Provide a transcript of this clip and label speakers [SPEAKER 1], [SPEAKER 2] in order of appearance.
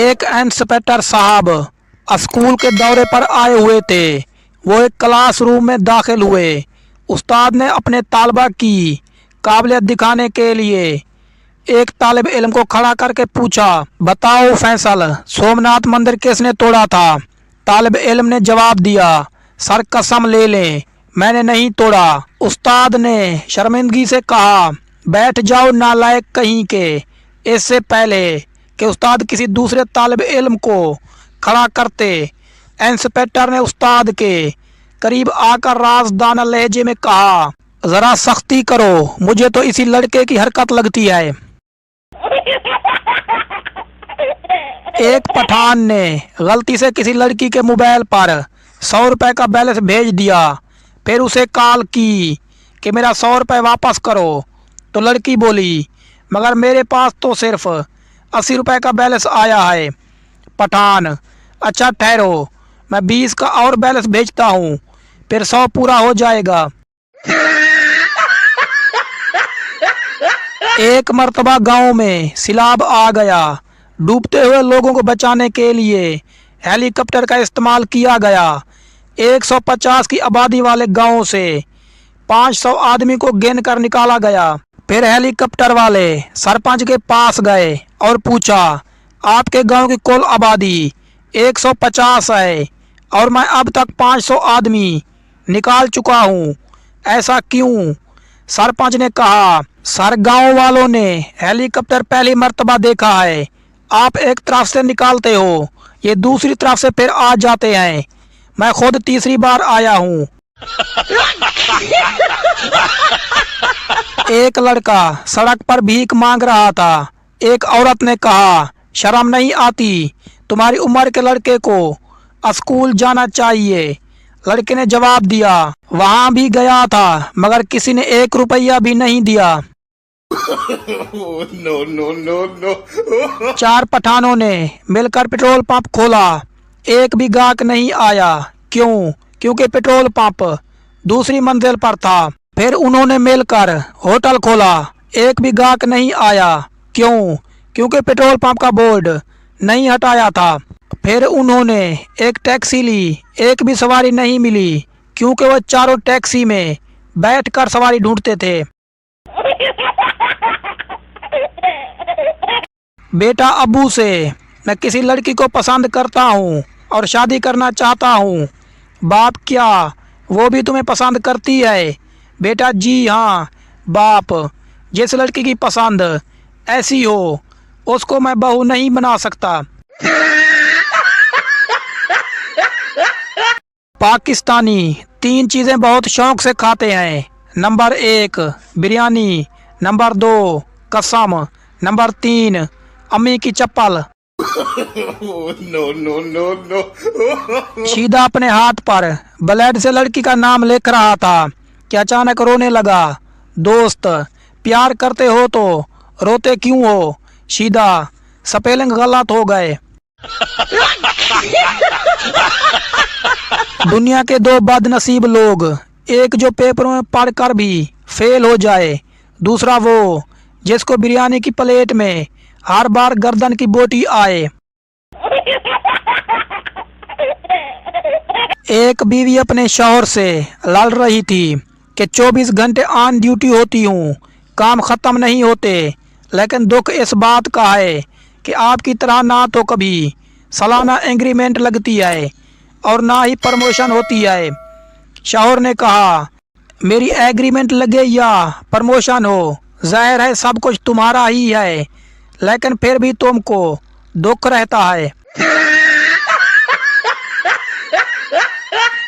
[SPEAKER 1] एक इंस्पेक्टर साहब स्कूल के दौरे पर आए हुए थे। वो एक क्लासरूम में दाखिल हुए। उस्ताद ने अपने तालबा की काबिलियत दिखाने के लिए एक तालिब इल्म को खड़ा करके पूछा, बताओ फैसल, सोमनाथ मंदिर किसने तोड़ा था? तालिब इल्म ने जवाब दिया, सर कसम ले लें, मैंने नहीं तोड़ा। उस्ताद ने शर्मिंदगी से कहा, बैठ जाओ नालायक कहीं के। इससे पहले कि उस्ताद किसी दूसरे तालिब इल्म को खड़ा करते, इंस्पेक्टर ने उस्ताद के करीब आकर राजदाना लहजे में कहा, जरा सख्ती करो, मुझे तो इसी लड़के की हरकत लगती है। एक पठान ने गलती से किसी लड़की के मोबाइल पर 100 रुपए का बैलेंस भेज दिया, फिर उसे कॉल की कि मेरा 100 रुपए वापस करो। तो लड़की बोली, मगर मेरे पास तो सिर्फ 80 रुपए का बैलेंस आया है। पठान, अच्छा ठहरो, मैं 20 का और बैलेंस भेजता हूँ, फिर 100 पूरा हो जाएगा। एक मर्तबा गांव में सैलाब आ गया। डूबते हुए लोगों को बचाने के लिए हेलीकॉप्टर का इस्तेमाल किया गया। 150 की आबादी वाले गांव से 500 आदमी को गिन कर निकाला गया। फिर हेलीकॉप्टर वाले सरपंच के पास गए और पूछा, आपके गांव की कुल आबादी 150 है और मैं अब तक 500 आदमी निकाल चुका हूँ, ऐसा क्यों? सरपंच ने कहा, सर गांव वालों ने हेलीकॉप्टर पहली मर्तबा देखा है। आप एक तरफ से निकालते हो, ये दूसरी तरफ से फिर आ जाते हैं। मैं खुद तीसरी बार आया हूँ। एक लड़का सड़क पर भीख मांग रहा था। एक औरत ने कहा, शर्म नहीं आती, तुम्हारी उम्र के लड़के को स्कूल जाना चाहिए। लड़के ने जवाब दिया, वहां भी गया था मगर किसी ने 1 रुपया भी नहीं दिया।
[SPEAKER 2] No no no no.
[SPEAKER 1] 4 पठानों ने मिलकर पेट्रोल पंप खोला, एक भी गाहक नहीं आया। क्यों? क्योंकि पेट्रोल पंप दूसरी मंजिल पर था। फिर उन्होंने मिलकर होटल खोला, एक भी गाहक नहीं आया। क्यों? क्योंकि पेट्रोल पंप का बोर्ड नहीं हटाया था। फिर उन्होंने एक टैक्सी ली, एक भी सवारी नहीं मिली, क्योंकि वह चारों टैक्सी में बैठकर सवारी ढूंढते थे। बेटा अब्बू से, मैं किसी लड़की को पसंद करता हूँ और शादी करना चाहता हूँ। बाप, क्या वो भी तुम्हें पसंद करती है? बेटा, जी हाँ बाप, जिस लड़की की पसंद ऐसी हो उसको मैं बहू नहीं बना सकता। पाकिस्तानी 3 चीज़ें बहुत शौक से खाते हैं। नंबर 1 बिरयानी, नंबर 2 कसम, नंबर 3 अम्मी की चप्पल।
[SPEAKER 2] No no no no.
[SPEAKER 1] Sheeda अपने हाथ पर ब्लेड से लड़की का नाम लिख रहा था कि अचानक रोने लगा। दोस्त, प्यार करते हो तो रोते क्यों हो? शीदा, स्पेलिंग गलत हो गए। दुनिया के 2 बदनसीब लोग, एक जो पेपरों में पढ़कर भी फेल हो जाए, दूसरा वो जिसको बिरयानी की प्लेट में हर बार गर्दन की बोटी आए। एक बीवी अपने शौहर से लड़ रही थी कि 24 घंटे ऑन ड्यूटी होती हूँ, काम ख़त्म नहीं होते, लेकिन दुख इस बात का है कि आपकी तरह ना तो कभी सालाना इंक्रीमेंट लगती है और ना ही प्रमोशन होती है। शौहर ने कहा, मेरी एग्रीमेंट लगे या प्रमोशन हो, जाहिर है सब कुछ तुम्हारा ही है, लेकिन फिर भी तुमको दुख रहता है।